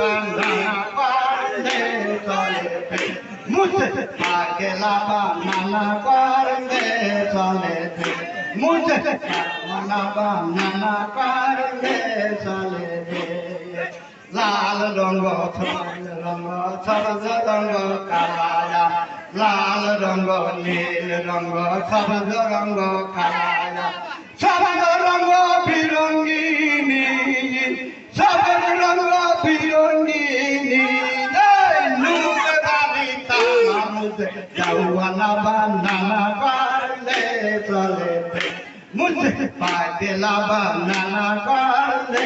বানানা করলে চলে মুঝে পাগলা বানানা করলে চলে মুঝে পাগলা বানানা করলে চলে লাল রঙ সবুজ রঙ কালা লাল রঙ নীল রঙ সবুজ রঙ কালা সবুজ রঙ বিরঙ্গিনী সবুজ রঙ বিরঙ্গিনী जौवना बनाना करले चले मुझे पागला बनाना करले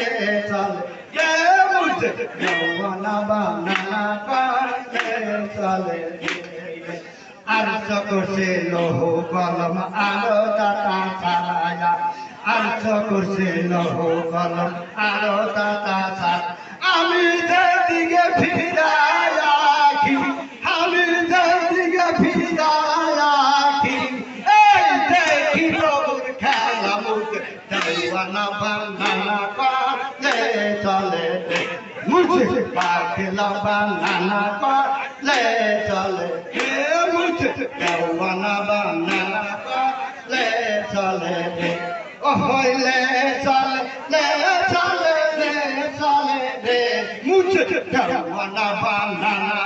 चले मुझे जौवना बनाना करले चले अर्ज करছে লৌহ কলম আরো দাতা ছায়া अर्ज করছে লৌহ কলম আরো দাতা ছায়া আমি যেদিকে ফিরায়া আমি যেদিকে ফিরায়া এই দেখি প্রভুর খেলা মুখে দেওয়ানা বানানা করলে চলে মুঝে পাগলা বানানা করলে চলে মুঝে দেওয়ানা বানানা করলে চলে ও হইলে চলে চলে চলে রে মুঝে দেওয়ানা বানানা